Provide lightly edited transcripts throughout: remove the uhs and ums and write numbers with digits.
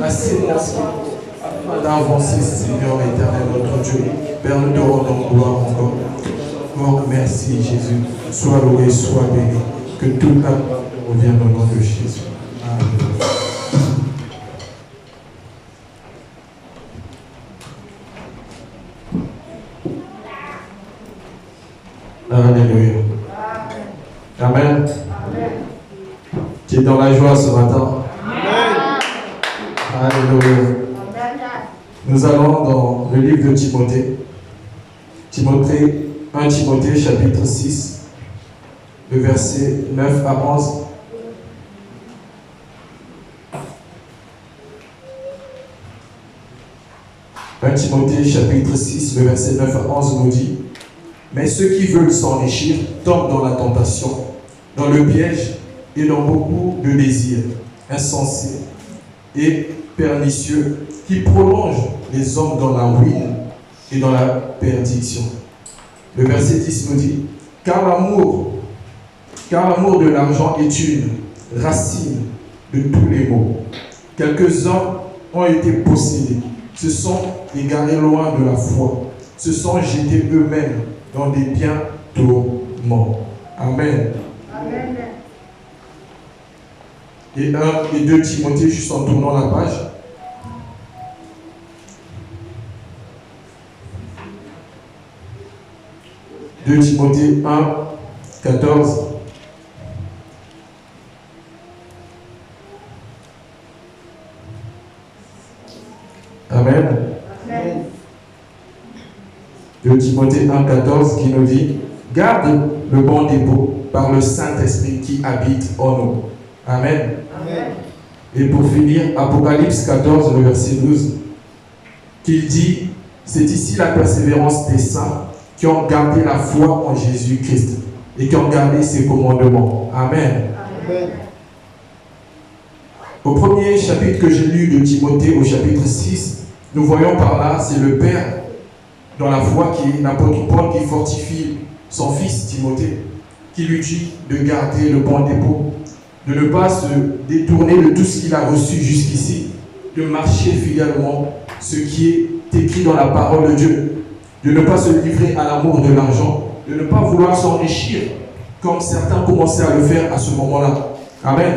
à s'élancer afin d'avancer, Seigneur éternel, notre Dieu. Père, nous te rendons gloire encore. Oh, merci Jésus. Sois loué, sois béni. Que toute la gloire te revienne au nom de Jésus. Amen. Alléluia. Amen. Tu es dans la joie ce matin. Amen. Alléluia. Nous allons dans le livre de Timothée. 1 Timothée chapitre 6, le verset 9 à 11. « 1 Timothée chapitre 6, le verset 9 à 11 nous dit: mais ceux qui veulent s'enrichir tombent dans la tentation, dans le piège et dans beaucoup de désirs insensés et pernicieux qui prolongent les hommes dans la ruine et dans la perdition. » Le verset 10 nous dit: car l'amour de l'argent est une racine de tous les maux. Quelques-uns ont été possédés, se sont égarés loin de la foi, se sont jetés eux-mêmes dans des biens tourments. Amen. Amen. Et 1 et 2 Timothée, juste en tournant la page. « 2 Timothée 1, 14. Amen. Amen. 2 Timothée 1, 14 qui nous dit: garde le bon dépôt par le Saint-Esprit qui habite en nous. Amen. Amen. Et pour finir, Apocalypse 14, le verset 12, qui dit: c'est ici la persévérance des saints qui ont gardé la foi en Jésus-Christ et qui ont gardé ses commandements. Amen. Amen. Au premier chapitre que j'ai lu de Timothée, au chapitre 6, nous voyons par là, c'est le Père dans la foi qui est l'apôtre Paul qui fortifie son fils Timothée, qui lui dit de garder le bon dépôt, de ne pas se détourner de tout ce qu'il a reçu jusqu'ici, de marcher fidèlement ce qui est écrit dans la parole de Dieu, de ne pas se livrer à l'amour de l'argent, de ne pas vouloir s'enrichir comme certains commençaient à le faire à ce moment-là. Amen.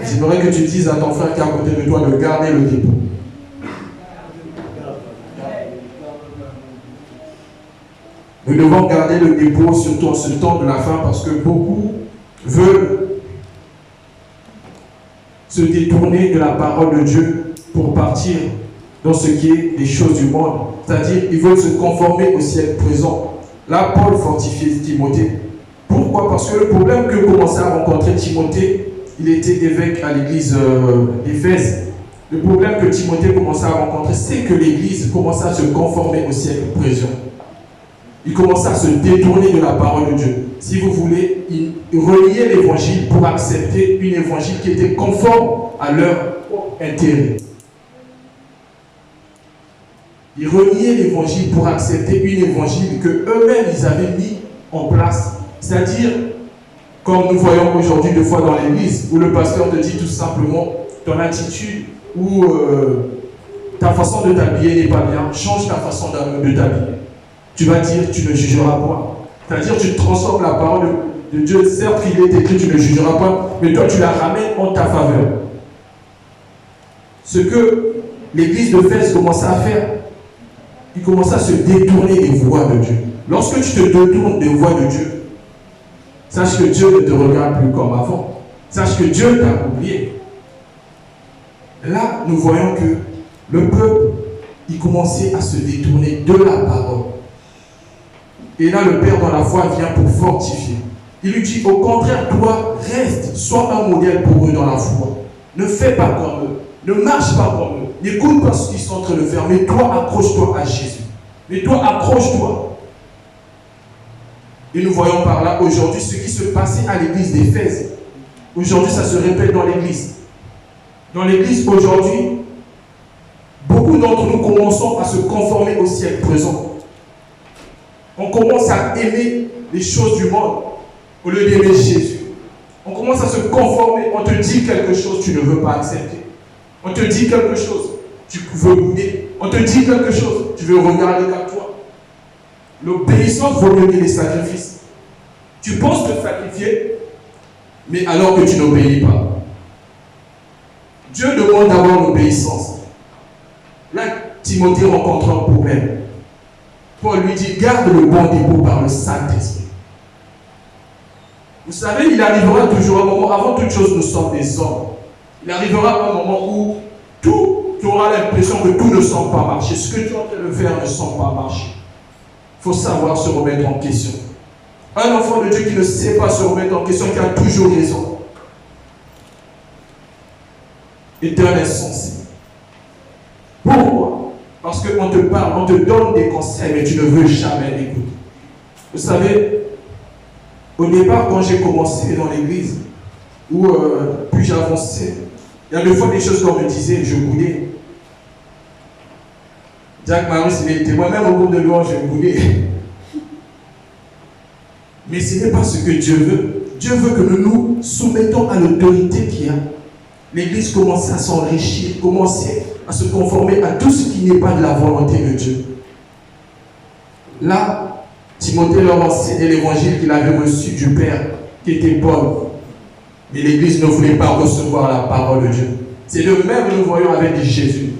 J'aimerais que tu dises à ton frère qui est à côté de toi de garder le dépôt. Nous devons garder le dépôt, surtout en ce temps de la fin, parce que beaucoup veulent se détourner de la parole de Dieu pour partir dans ce qui est des choses du monde. C'est-à-dire, ils veulent se conformer au siècle présent. Là, Paul fortifiait Timothée. Pourquoi? Parce que le problème que commençait à rencontrer Timothée, il était évêque à l'église d'Éphèse. Le problème que Timothée commençait à rencontrer, c'est que l'église commençait à se conformer au siècle présent. Il commençait à se détourner de la parole de Dieu. Si vous voulez, il reliait l'évangile pour accepter une évangile qui était conforme à leur intérêt. Ils reniaient l'évangile pour accepter une évangile que eux-mêmes ils avaient mis en place. C'est-à-dire, comme nous voyons aujourd'hui deux fois dans l'église, où le pasteur te dit tout simplement ton attitude ou ta façon de t'habiller n'est pas bien, change ta façon de t'habiller. Tu vas dire, tu ne jugeras pas. C'est-à-dire, tu transformes la parole de Dieu. Certes, il est écrit, tu ne jugeras pas, mais toi, tu la ramènes en ta faveur. Ce que l'église de Fès commençait à faire, il commençait à se détourner des voies de Dieu. Lorsque tu te détournes des voies de Dieu, sache que Dieu ne te regarde plus comme avant. Sache que Dieu t'a oublié. Là, nous voyons que le peuple, il commençait à se détourner de la parole. Et là, le Père dans la foi vient pour fortifier. Il lui dit, au contraire, toi, reste, sois un modèle pour eux dans la foi. Ne fais pas comme eux, ne marche pas comme eux, n'écoute pas ce qu'ils sont en train de faire, mais toi, accroche-toi à Jésus. Mais toi, accroche-toi. Et nous voyons par là, aujourd'hui, ce qui se passait à l'église d'Éphèse. Aujourd'hui, ça se répète dans l'église. Dans l'église, aujourd'hui, beaucoup d'entre nous commençons à se conformer au siècle présent. On commence à aimer les choses du monde au lieu d'aimer Jésus. On commence à se conformer, on te dit quelque chose, tu ne veux pas accepter. On te dit quelque chose, tu veux bouder. On te dit quelque chose, tu veux regarder vers toi. L'obéissance vaut mieux que les sacrifices. Tu penses te sacrifier, mais alors que tu n'obéis pas. Dieu demande d'avoir l'obéissance. Là, Timothée rencontre un problème. Paul lui dit, garde le bon dépôt par le Saint-Esprit. Vous savez, il arrivera toujours un moment, avant toute chose, nous sommes des hommes. Il arrivera un moment où tu auras l'impression que tout ne semble pas marcher. Ce que tu es en train de faire ne semble pas marcher. Il faut savoir se remettre en question. Un enfant de Dieu qui ne sait pas se remettre en question, qui a toujours raison, est un insensé. Pourquoi? Parce qu'on te parle, on te donne des conseils, mais tu ne veux jamais l'écouter. Vous savez, au départ, quand j'ai commencé dans l'église, puis j'ai avancé, il y a des fois des choses qu'on me disait, je boudais. Jack Marius, il était moi-même au groupe de louange, je boudais. Mais ce n'est pas ce que Dieu veut. Dieu veut que nous nous soumettons à l'autorité qu'il y a. L'Église commençait à s'enrichir, commençait à se conformer à tout ce qui n'est pas de la volonté de Dieu. Là, Timothée leur enseignait l'évangile qu'il avait reçu du Père, qui était Paul. Mais l'Église ne voulait pas recevoir la parole de Dieu. C'est le même que nous voyons avec Jésus.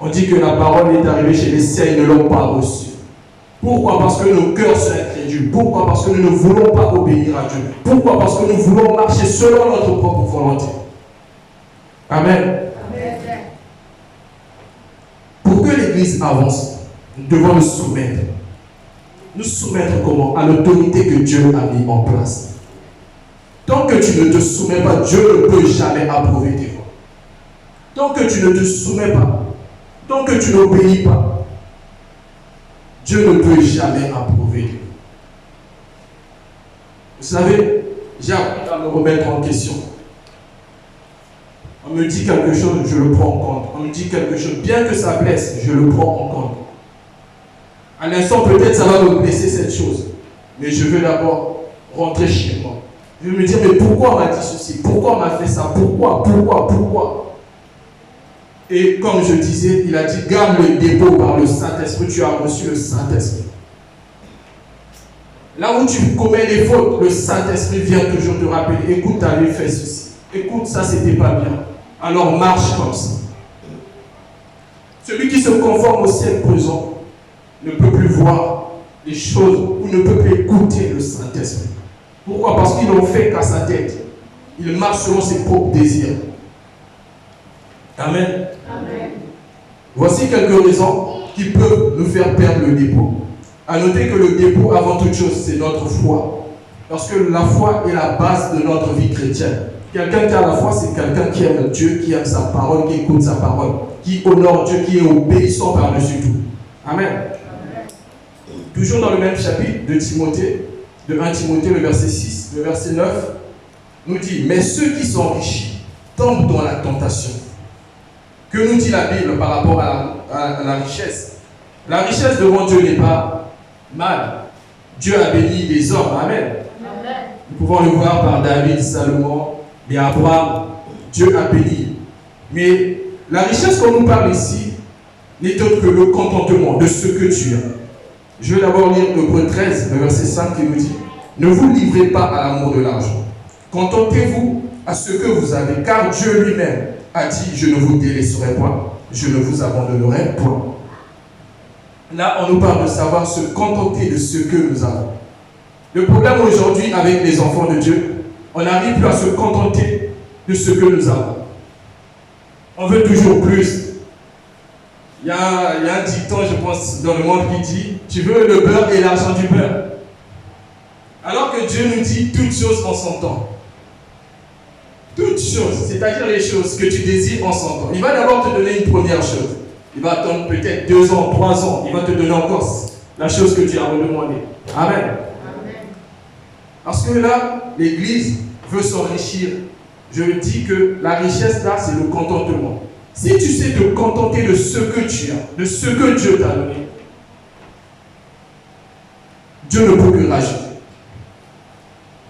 On dit que la parole est arrivée chez les siens, ils ne l'ont pas reçue. Pourquoi? Parce que nos cœurs sont incrédules. Pourquoi? Parce que nous ne voulons pas obéir à Dieu. Pourquoi? Parce que nous voulons marcher selon notre propre volonté. Amen. Amen. Pour que l'Église avance, nous devons nous soumettre. Nous soumettre comment? À l'autorité que Dieu a mis en place. Tant que tu ne te soumets pas, Dieu ne peut jamais approuver tes voies. Tant que tu ne te soumets pas, tant que tu n'obéis pas, Dieu ne peut jamais approuver tes voies. Vous savez, j'ai appris à me remettre en question. On me dit quelque chose, je le prends en compte. On me dit quelque chose, bien que ça blesse, je le prends en compte. À l'instant, peut-être ça va me blesser cette chose. Mais je veux d'abord rentrer chez moi. Je vais me dire, mais pourquoi on m'a dit ceci? Pourquoi on m'a fait ça? Pourquoi? Et comme je disais, il a dit, garde le dépôt par le Saint-Esprit. Tu as reçu le Saint-Esprit. Là où tu commets des fautes, le Saint-Esprit vient toujours te rappeler, écoute, tu avais fait ceci. Écoute, ça, c'était pas bien. Alors marche comme ça. Celui qui se conforme au ciel présent ne peut plus voir les choses ou ne peut plus écouter le Saint-Esprit. Pourquoi? Parce qu'ils n'ont fait qu'à sa tête. Il marche selon ses propres désirs. Amen. Amen. Voici quelques raisons qui peuvent nous faire perdre le dépôt. À noter que le dépôt, avant toute chose, c'est notre foi. Parce que la foi est la base de notre vie chrétienne. Quelqu'un qui a la foi, c'est quelqu'un qui aime Dieu, qui aime sa parole, qui écoute sa parole, qui honore Dieu, qui est obéissant par-dessus tout. Amen. Amen. Toujours dans le même chapitre de Timothée, de 1 Timothée, le verset 6, le verset 9, nous dit, mais ceux qui s'enrichissent tombent dans la tentation. Que nous dit la Bible par rapport à la richesse? La richesse devant Dieu n'est pas mal. Dieu a béni les hommes. Amen. Amen. Nous pouvons le voir par David, Salomon et Abraham. Dieu a béni. Mais la richesse qu'on nous parle ici n'est autre que le contentement de ce que tu as. Je vais d'abord lire Hébreux 13, le verset 5 qui nous dit, ne vous livrez pas à l'amour de l'argent. Contentez-vous à ce que vous avez, car Dieu lui-même a dit, je ne vous délaisserai point, je ne vous abandonnerai point. Là, on nous parle de savoir se contenter de ce que nous avons. Le problème aujourd'hui avec les enfants de Dieu, on n'arrive plus à se contenter de ce que nous avons. On veut toujours plus. Il y a un dicton, je pense, dans le monde qui dit, tu veux le beurre et l'argent du beurre. Alors que Dieu nous dit toutes choses en son temps. Toutes choses, c'est-à-dire les choses que tu désires en son temps. Il va d'abord te donner une première chose. Il va attendre peut-être 2 ans, 3 ans. Il va te donner encore la chose que tu as redemandé. Amen. Amen. Parce que là, l'Église veut s'enrichir. Je dis que la richesse là, c'est le contentement. Si tu sais te contenter de ce que tu as, de ce que Dieu t'a donné, Dieu ne peut que rajouter.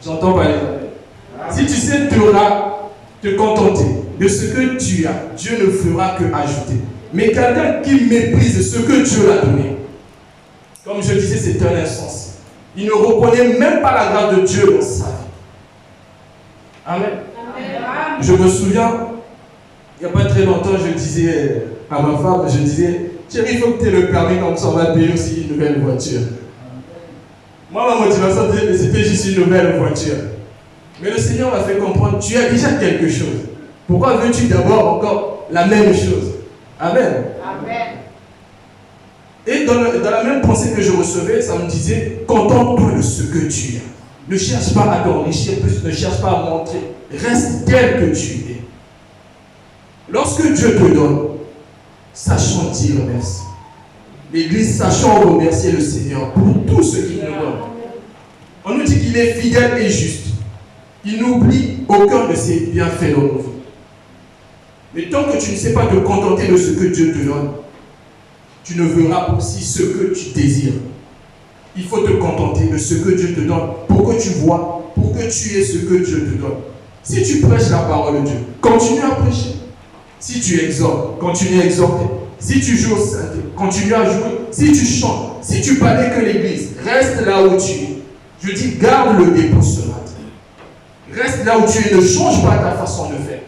J'entends pas les amis. Si tu sais te contenter de ce que tu as, Dieu ne fera que ajouter. Mais quelqu'un qui méprise ce que Dieu l'a donné, comme je disais, c'est un insensé. Il ne reconnaît même pas la grâce de Dieu dans sa vie. Amen. Amen. Je me souviens, il n'y a pas très longtemps, je disais à ma femme, je disais, chérie, il faut que tu aies le permis, comme ça on va payer aussi une nouvelle voiture. Moi, ma motivation, c'était juste une nouvelle voiture. Mais le Seigneur m'a fait comprendre, tu as déjà quelque chose. Pourquoi veux-tu d'abord encore la même chose? Amen. Amen. Et dans la même pensée que je recevais, ça me disait, contente-toi de ce que tu as. Ne cherche pas à t'enrichir plus, ne cherche pas à montrer. Reste tel que tu es. Lorsque Dieu te donne, sachons dire merci. L'Église, sachons remercier le Seigneur pour tout ce qu'il nous donne. On nous dit qu'il est fidèle et juste. Il n'oublie aucun de ses bienfaits dans nos vies. Mais tant que tu ne sais pas te contenter de ce que Dieu te donne, tu ne verras aussi ce que tu désires. Il faut te contenter de ce que Dieu te donne pour que tu vois, pour que tu aies ce que Dieu te donne. Si tu prêches la parole de Dieu, continue à prêcher. Si tu exhortes, continue à exhorter. Si tu joues au synthé, continue à jouer. Si tu chantes, si tu parlais que l'église, reste là où tu es. Je dis, garde le dépôt ce matin. Reste là où tu es, ne change pas ta façon de faire.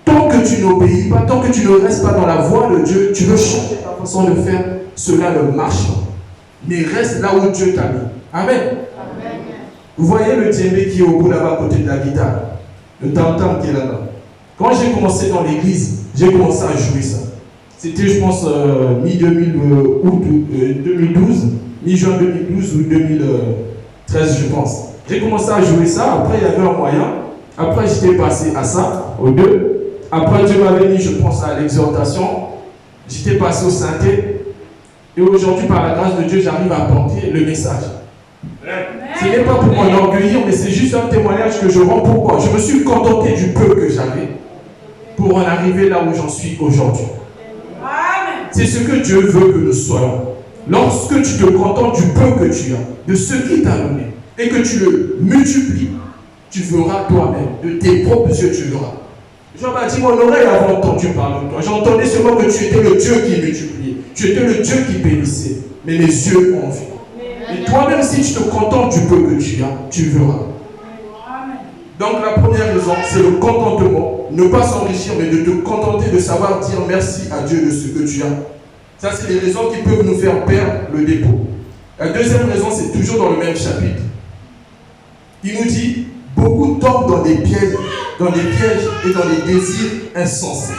Tant que tu n'obéis pas, tant que tu ne restes pas dans la voie de Dieu, tu veux changer ta façon de faire, cela ne marche pas. Mais reste là où Dieu t'a mis. Amen. Amen. Vous voyez le djembé qui est au bout là-bas à côté de la guitare, le tam-tam qui est là-bas. Quand j'ai commencé dans l'église, j'ai commencé à jouer ça. C'était, je pense, mi-2012, mi-juin 2012 ou 2013, je pense. J'ai commencé à jouer ça. Après, il y avait un moyen. Après, j'étais passé à ça, aux deux. Après, Dieu m'avait mis, je pense, à l'exhortation. J'étais passé au synthé. Et aujourd'hui, par la grâce de Dieu, j'arrive à porter le message. Ce n'est pas pour m'enorgueillir, mais c'est juste un témoignage que je rends. Pourquoi? Je me suis contenté du peu que j'avais pour en arriver là où j'en suis aujourd'hui. C'est ce que Dieu veut que nous soyons. Lorsque tu te contentes du peu que tu as, de ce qu'il t'a donné, et que tu le multiplies, tu verras toi-même, de tes propres yeux, tu verras. Jean m'a dit, mon oreille avait entendu parler de toi. J'entendais seulement que tu étais le Dieu qui multipliait. Tu étais le Dieu qui bénissait. Mais mes yeux ont vu. Et toi-même, si tu te contentes du peu que tu as, tu verras. Donc la première raison, c'est le contentement. Ne pas s'enrichir, mais de te contenter, de savoir dire merci à Dieu de ce que tu as. Ça, c'est les raisons qui peuvent nous faire perdre le dépôt. La deuxième raison, c'est toujours dans le même chapitre. Il nous dit, beaucoup tombent dans des pièges et dans des désirs insensés.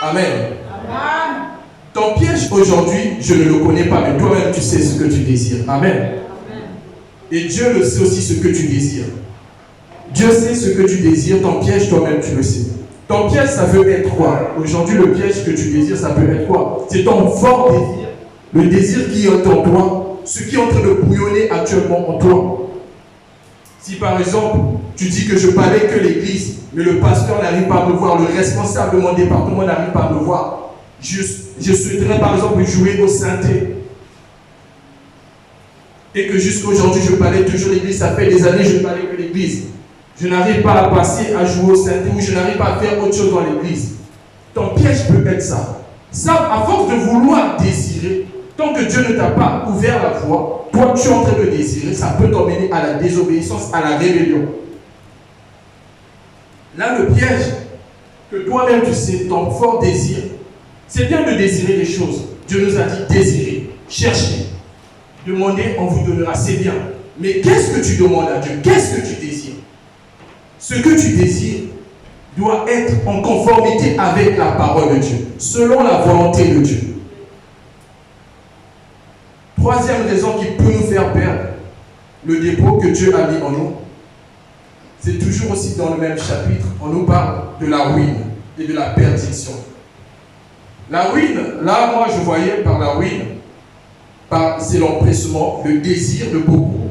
Amen. Amen. Ton piège aujourd'hui, je ne le connais pas, mais toi-même tu sais ce que tu désires. Amen. Amen. Et Dieu le sait aussi ce que tu désires. Dieu sait ce que tu désires, ton piège toi-même tu le sais. Ton piège ça veut être quoi? Aujourd'hui le piège que tu désires ça peut être quoi? C'est ton fort désir, le désir qui est en toi, ce qui est en train de bouillonner actuellement en toi. Si par exemple, tu dis que je parlais que l'église, mais le pasteur n'arrive pas à me voir, le responsable de mon département n'arrive pas à me voir, je souhaiterais par exemple jouer au synthé. Et que jusqu'à aujourd'hui, je parlais toujours l'église, ça fait des années que je parlais que l'église. Je n'arrive pas à passer à jouer au synthé ou je n'arrive pas à faire autre chose dans l'église. Ton piège peut être ça. Ça, à force de vouloir désirer, tant que Dieu ne t'a pas ouvert la voie, toi tu es en train de désirer, ça peut t'emmener à la désobéissance, à la rébellion. Là, le piège que toi-même tu sais, ton fort désir, c'est bien de désirer des choses. Dieu nous a dit désirer, chercher, demander, on vous donnera, c'est bien. Mais qu'est-ce que tu demandes à Dieu? Qu'est-ce que tu désires? Ce que tu désires doit être en conformité avec la parole de Dieu, selon la volonté de Dieu. Troisième raison qui peut nous faire perdre le dépôt que Dieu a mis en nous, c'est toujours aussi dans le même chapitre, on nous parle de la ruine et de la perdition. La ruine, là moi je voyais par la ruine, c'est l'empressement, le désir de beaucoup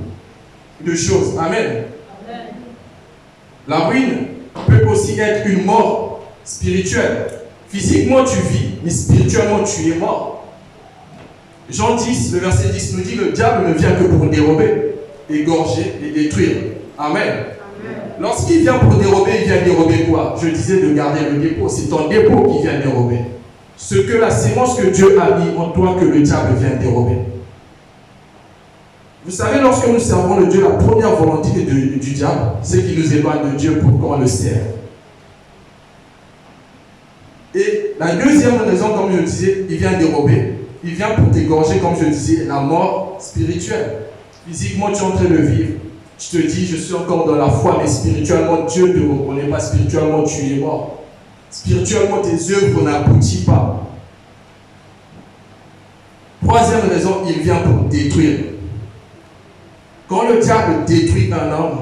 de choses. Amen. La ruine peut aussi être une mort spirituelle. Physiquement tu vis, mais spirituellement tu es mort. Jean 10, le verset 10 nous dit, le diable ne vient que pour dérober, égorger et détruire. Amen. Amen. Lorsqu'il vient pour dérober, il vient dérober quoi? Je disais de garder le dépôt. C'est ton dépôt qui vient dérober. Ce que la sémence que Dieu a mis en toi, que le diable vient dérober. Vous savez, lorsque nous servons le Dieu, la première volonté du diable, c'est qu'il nous éloigne de Dieu pour qu'on le serve. Et la deuxième raison, comme je disais, il vient dérober. Il vient pour t'égorger, comme je disais, la mort spirituelle. Physiquement, tu es en train de vivre. Tu te dis, je suis encore dans la foi, mais spirituellement, Dieu ne te reconnaît pas. Spirituellement, tu es mort. Spirituellement, tes œuvres n'aboutissent pas. Troisième raison, il vient pour détruire. Quand le diable détruit un homme,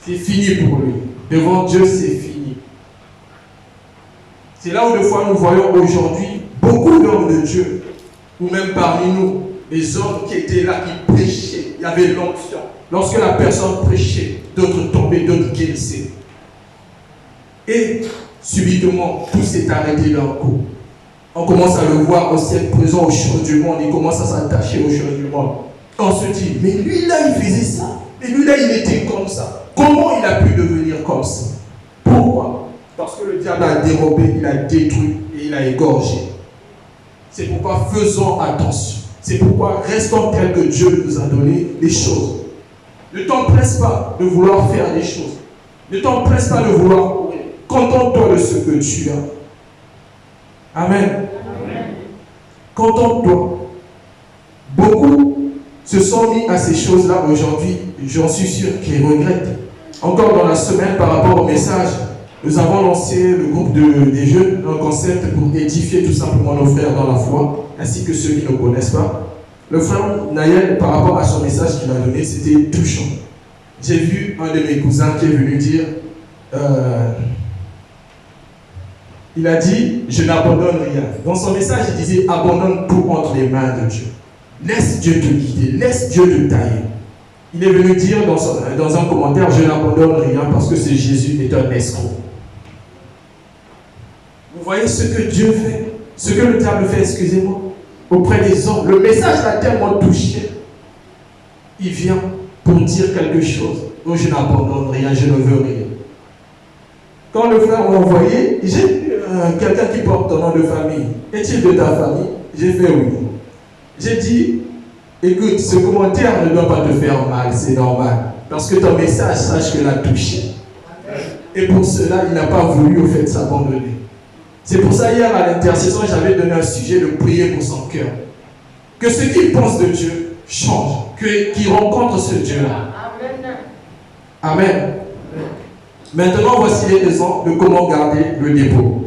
c'est fini pour lui. Devant Dieu, c'est fini. C'est là où des fois nous voyons aujourd'hui beaucoup d'hommes de Dieu, ou même parmi nous, les hommes qui étaient là, qui prêchaient, il y avait l'onction. Lorsque la personne prêchait, d'autres tombaient, d'autres guérissaient. Et subitement, tout s'est arrêté d'un coup. On commence à le voir aussi être présent aux choses du monde, il commence à s'attacher aux choses du monde. On se dit, mais lui là, il faisait ça. Mais lui là, il était comme ça. Comment il a pu devenir comme ça? Pourquoi? Parce que le diable a dérobé, il a détruit et il a égorgé. C'est pourquoi faisons attention. C'est pourquoi restons tels que Dieu nous a donné les choses. Ne t'empresse pas de vouloir faire des choses. Ne t'empresse pas de vouloir courir. Contente-toi de ce que tu as. Amen. Amen. Contente-toi. Beaucoup se sont mis à ces choses-là aujourd'hui. J'en suis sûr qu'ils regrettent. Encore dans la semaine, par rapport au message, nous avons lancé le groupe des jeunes, un concept pour édifier tout simplement nos frères dans la foi, ainsi que ceux qui ne connaissent pas. Le frère Naël, par rapport à son message qu'il a donné, c'était touchant. J'ai vu un de mes cousins qui est venu dire, il a dit, je n'abandonne rien. Dans son message, il disait, abandonne tout entre les mains de Dieu. Laisse Dieu te guider, laisse Dieu te tailler. Il est venu dire dans un commentaire, je n'abandonne rien parce que ce Jésus est un escroc. Vous voyez ce que Dieu fait, ce que le diable fait, excusez-moi, auprès des hommes. Le message l'a tellement touché. Il vient pour dire quelque chose. Oh, je n'abandonne rien, je ne veux rien. Quand le frère m'a envoyé, j'ai vu quelqu'un qui porte ton nom de famille. Est-il de ta famille? J'ai fait oui. J'ai dit, écoute, ce commentaire ne doit pas te faire mal, c'est normal. Parce que ton message, sache que l'a touché. Et pour cela, il n'a pas voulu au fait s'abandonner. C'est pour ça, hier à l'intercession, j'avais donné un sujet de prier pour son cœur. Que ce qu'il pense de Dieu change, qu'il rencontre ce Dieu-là. Amen. Maintenant, voici les raisons de comment garder le dépôt.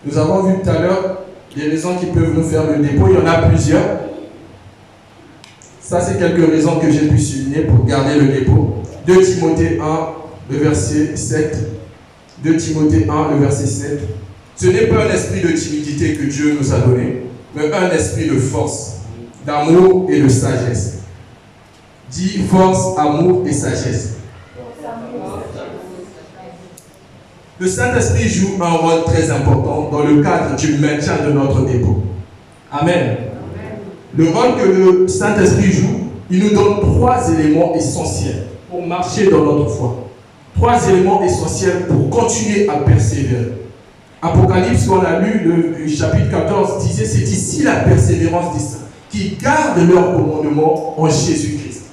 Nous avons vu tout à l'heure les raisons qui peuvent nous faire le dépôt. Il y en a plusieurs. Ça, c'est quelques raisons que j'ai pu souligner pour garder le dépôt. 2 Timothée 1, le verset 7. 2 Timothée 1, le verset 7. Ce n'est pas un esprit de timidité que Dieu nous a donné, mais un esprit de force, d'amour et de sagesse. Dis force, amour et sagesse. Le Saint-Esprit joue un rôle très important dans le cadre du maintien de notre dépôt. Amen. Le rôle que le Saint-Esprit joue, il nous donne 3 éléments essentiels pour marcher dans notre foi. 3 éléments essentiels pour continuer à persévérer. Apocalypse, on a lu le chapitre 14, disait, c'est ici la persévérance des saints, qui gardent leur commandement en Jésus-Christ.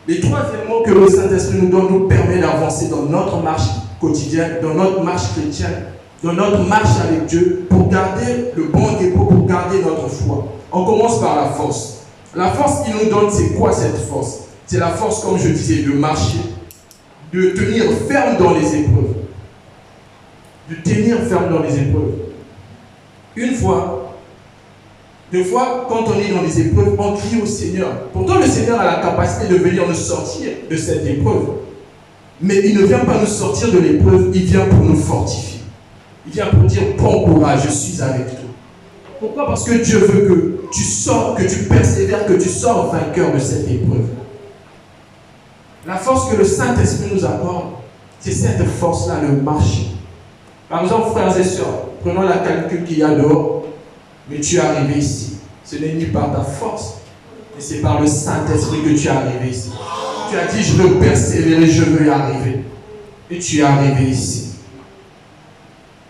Les 3 éléments que le Saint-Esprit nous donne nous permettent d'avancer dans notre marche quotidienne, dans notre marche chrétienne, dans notre marche avec Dieu, pour garder le bon dépôt, pour garder notre foi. On commence par la force. La force qu'il nous donne, c'est quoi cette force? C'est la force, comme je disais, de marcher, de tenir ferme dans les épreuves. De tenir ferme dans les épreuves. Une fois, 2 fois, quand on est dans les épreuves, on crie au Seigneur. Pourtant, le Seigneur a la capacité de venir nous sortir de cette épreuve. Mais il ne vient pas nous sortir de l'épreuve, il vient pour nous fortifier. Il vient pour dire, prends courage, je suis avec toi. Pourquoi? Parce que Dieu veut que tu sors, que tu persévères, que tu sors vainqueur de cette épreuve. La force que le Saint-Esprit nous accorde, c'est cette force-là, le marcher. Par exemple, frères et sœurs, prenons la canicule qu'il y a dehors, mais tu es arrivé ici. Ce n'est ni par ta force, Et c'est par le Saint-Esprit que tu es arrivé ici. Tu as dit, je veux persévérer, je veux y arriver. Et tu es arrivé ici.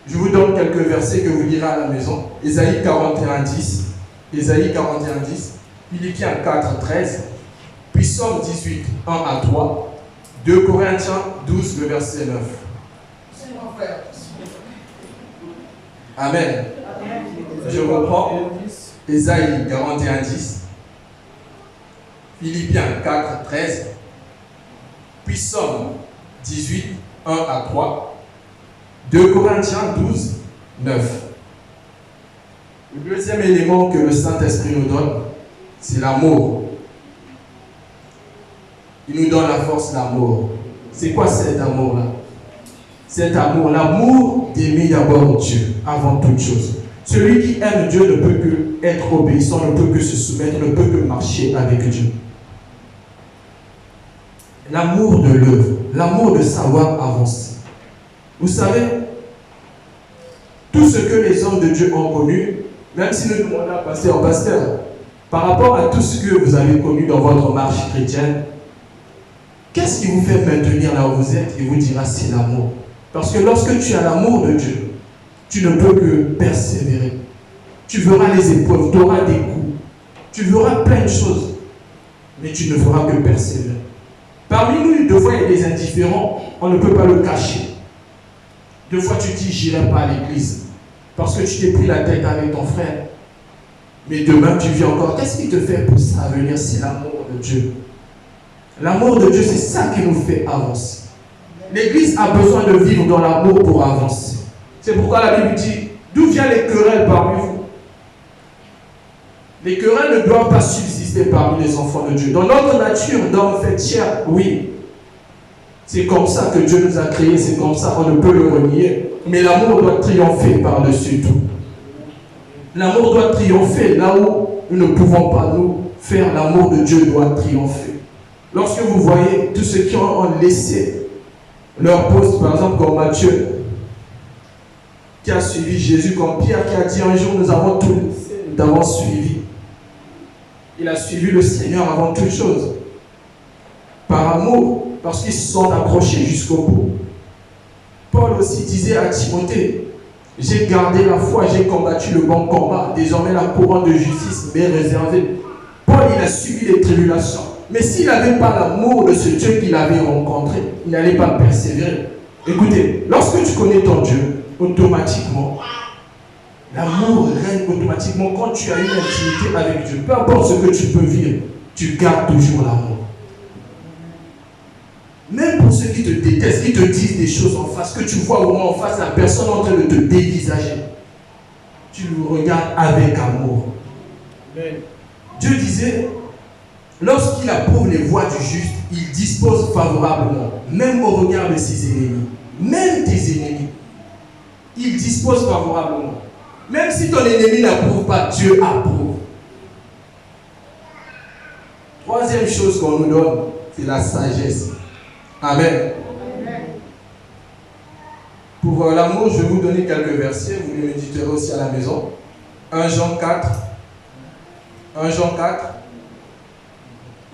Je vous donne quelques versets que vous lirez à la maison. Ésaïe 41, 10. Ésaïe 41, 10. Philippiens 4, 13. Puis Psaume 18, 1 à 3. 2 Corinthiens 12, le verset 9. Amen. Je reprends. Ésaïe 41, 10. Philippiens 4, 13. Puis Psaume 18, 1 à 3. 2 Corinthiens 12, 9. Le deuxième élément que le Saint-Esprit nous donne, c'est l'amour. Il nous donne la force, l'amour. C'est quoi cet amour-là? Cet amour, l'amour d'aimer d'abord Dieu, avant toute chose. Celui qui aime Dieu ne peut que être obéissant, ne peut que se soumettre, ne peut que marcher avec Dieu. L'amour de l'œuvre, l'amour de savoir avancer. Vous savez, tout ce que les hommes de Dieu ont connu, même si nous demandons à pasteur, par rapport à tout ce que vous avez connu dans votre marche chrétienne, qu'est-ce qui vous fait maintenir là où vous êtes? Et vous dira, c'est l'amour. Parce que lorsque tu as l'amour de Dieu, tu ne peux que persévérer. Tu verras les épreuves, tu auras des coups, tu verras plein de choses, mais tu ne feras que persévérer. Parmi nous, deux fois, il y a des indifférents, on ne peut pas le cacher. Deux fois, tu dis, j'irai pas à l'église, parce que tu t'es pris la tête avec ton frère. Mais demain, tu viens encore. Qu'est-ce qui te fait pousser à venir? C'est l'amour de Dieu. L'amour de Dieu, c'est ça qui nous fait avancer. L'église a besoin de vivre dans l'amour pour avancer. C'est pourquoi la Bible dit, d'où viennent les querelles parmi vous? Les querelles ne doivent pas subsister parmi les enfants de Dieu. Dans notre nature, d'homme fait chair, oui. C'est comme ça que Dieu nous a créés, c'est comme ça qu'on ne peut le renier. Mais l'amour doit triompher par-dessus tout. L'amour doit triompher là où nous ne pouvons pas nous faire. L'amour de Dieu doit triompher. Lorsque vous voyez tous ceux qui ont laissé leur poste, par exemple comme Matthieu, qui a suivi Jésus, comme Pierre qui a dit un jour, nous avons tout laissé, nous t'avons suivi. Il a suivi le Seigneur avant toute chose. Par amour, parce qu'ils se sont accrochés jusqu'au bout. Paul aussi disait à Timothée, j'ai gardé la foi, j'ai combattu le bon combat. Désormais, la couronne de justice m'est réservée. Paul, il a subi les tribulations. Mais s'il n'avait pas l'amour de ce Dieu qu'il avait rencontré, il n'allait pas persévérer. Écoutez, lorsque tu connais ton Dieu, automatiquement, l'amour règne automatiquement quand tu as une intimité avec Dieu. Peu importe ce que tu peux vivre, tu gardes toujours l'amour. Même pour ceux qui te détestent, qui te disent des choses en face, que tu vois au moins en face la personne en train de te dévisager, tu le regardes avec amour. Amen. Dieu disait, lorsqu'il approuve les voies du juste, il dispose favorablement, même au regard de ses ennemis, même tes ennemis. Il dispose favorablement. Même si ton ennemi n'approuve pas, Dieu approuve. Troisième chose qu'on nous donne, c'est la sagesse. Amen. Amen. Pour l'amour, je vais vous donner quelques versets, vous les méditerez aussi à la maison. 1 Jean 4. 1 Jean 4.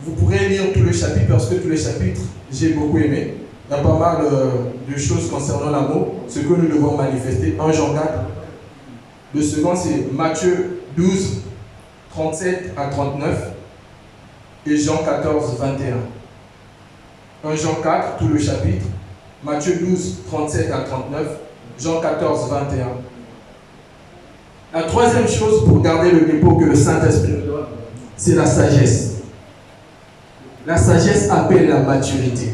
Vous pourrez lire tout le chapitre parce que tous les chapitres, j'ai beaucoup aimé. Il y a pas mal de choses concernant l'amour, ce que nous devons manifester. 1 Jean 4. Le second, c'est Matthieu 12, 37 à 39 et Jean 14, 21. 1 Jean 4, tout le chapitre. Matthieu 12, 37 à 39. Jean 14, 21. La troisième chose pour garder le dépôt que le Saint-Esprit nous donne, c'est la sagesse. La sagesse appelle la maturité.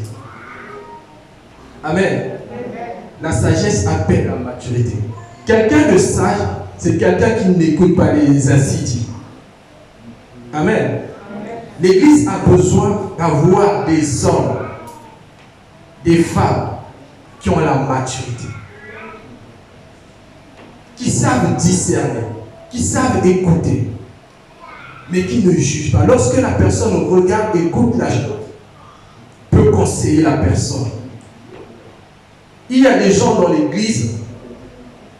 Amen. La sagesse appelle la maturité. Quelqu'un de sage, c'est quelqu'un qui n'écoute pas les insidies. Amen. L'Église a besoin d'avoir des hommes, des femmes qui ont la maturité, qui savent discerner, qui savent écouter, mais qui ne jugent pas. Lorsque la personne regarde, écoute la chose, peut conseiller la personne. Il y a des gens dans l'église,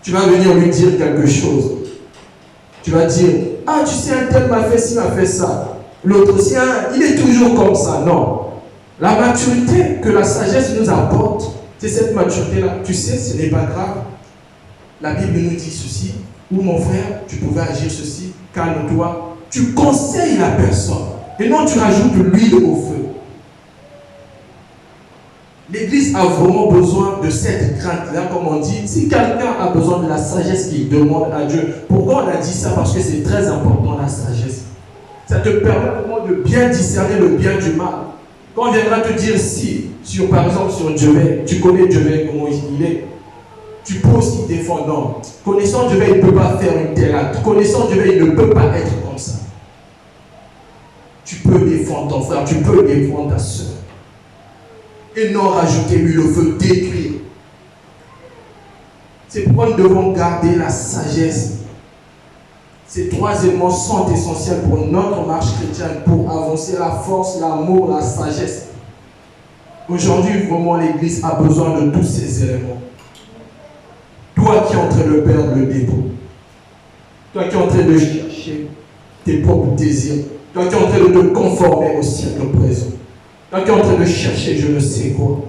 tu vas venir lui dire quelque chose. Tu vas dire, ah tu sais, un tel m'a fait ci, m'a fait ça. l'autre aussi, il est toujours comme ça. Non. La maturité que la sagesse nous apporte, c'est cette maturité-là. Tu sais, ce n'est pas grave. La Bible nous dit ceci. Ou mon frère, tu pouvais agir ceci. Calme-toi. Tu conseilles la personne. Et non, tu rajoutes de l'huile au feu. L'Église a vraiment besoin de cette crainte-là, comme on dit. Si quelqu'un a besoin de la sagesse qu'il demande à Dieu, pourquoi on a dit ça? Parce que c'est très important, la sagesse. Ça te permet vraiment de bien discerner le bien du mal. Quand on viendra te dire si, par exemple sur Dieu, tu connais Dieu comment il est, tu poses qu'il défend. Non. Connaissant Dieu, il ne peut pas faire une telle acte. Connaissant Dieu, il ne peut pas être comme ça. Tu peux défendre ton frère, tu peux défendre ta soeur. Et non rajouter lui le feu, détruire. C'est pourquoi nous devons garder la sagesse. Ces trois éléments sont essentiels pour notre marche chrétienne, pour avancer: la force, l'amour, la sagesse. Aujourd'hui, vraiment, l'Église a besoin de tous ces éléments. Toi qui es en train de perdre le dépôt, toi qui es en train de chercher tes propres désirs, toi qui es en train de te conformer au siècle présent, toi qui es en train de chercher je ne sais quoi,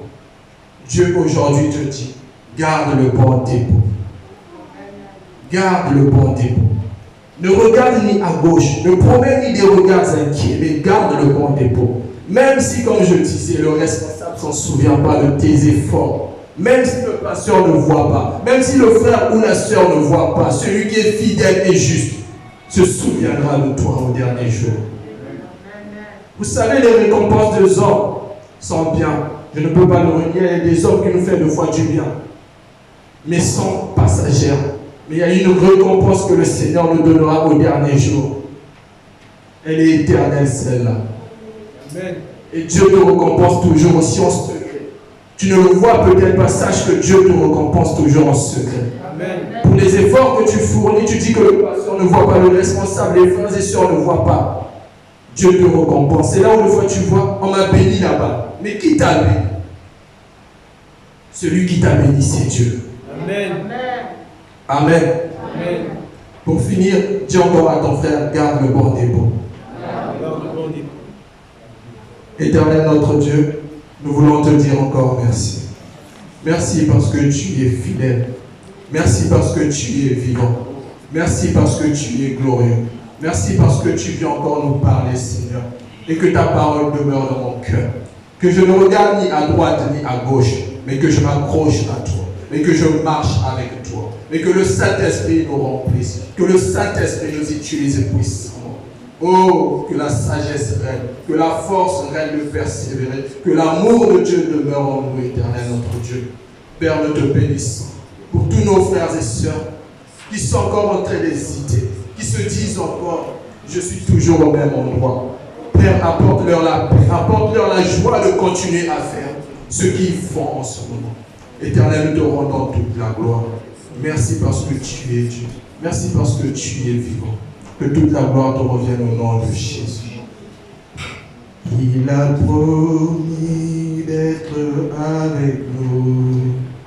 Dieu aujourd'hui te dit: garde le bon dépôt. Garde le bon dépôt. Ne regarde ni à gauche, ne promets ni des regards inquiets, mais garde le bon dépôt. Même si, comme je disais, le responsable ne s'en souvient pas de tes efforts, même si le pasteur ne voit pas, même si le frère ou la sœur ne voit pas, celui qui est fidèle et juste se souviendra de toi au dernier jour. Vous savez, les récompenses des hommes sont bien. Je ne peux pas le renier. Il y a des hommes qui nous font de fois du bien, mais sont passagères. Mais il y a une récompense que le Seigneur nous donnera au dernier jour. Elle est éternelle, celle-là. Amen. Et Dieu te récompense toujours aussi en secret. Tu ne le vois peut-être pas, sache que Dieu te récompense toujours en secret. Amen. Pour les efforts que tu fournis, tu dis que le pasteur ne voit pas, le responsable, les frères et sœurs ne voient pas. Dieu te récompense. C'est là où, des fois, tu vois, on m'a béni là-bas. Mais qui t'a béni? Celui qui t'a béni, c'est Dieu. Amen. Amen. Amen. Pour finir, dis encore à ton frère: garde le bon dépôt. Éternel notre Dieu, nous voulons te dire encore merci. Merci parce que tu es fidèle. Merci parce que tu es vivant. Merci parce que tu es glorieux. Merci parce que tu viens encore nous parler, Seigneur. Et que ta parole demeure dans mon cœur. Que je ne regarde ni à droite ni à gauche, mais que je m'accroche à toi. Mais que je marche avec toi. Mais que le Saint-Esprit nous remplisse. Que le Saint-Esprit nous utilise puissamment. Oh, que la sagesse règne. Que la force règne de persévérer. Que l'amour de Dieu demeure en nous, éternel notre Dieu. Père, nous te bénissons pour tous nos frères et sœurs qui sont encore en train d'hésiter, qui se disent encore: je suis toujours au même endroit. Père, apporte-leur la paix, apporte-leur la joie de continuer à faire ce qu'ils font en ce moment. Éternel, nous te rendons toute la gloire. Merci parce que tu es Dieu. Merci parce que tu es vivant. Que toute la gloire te revienne au nom de Jésus. Il a promis d'être avec nous.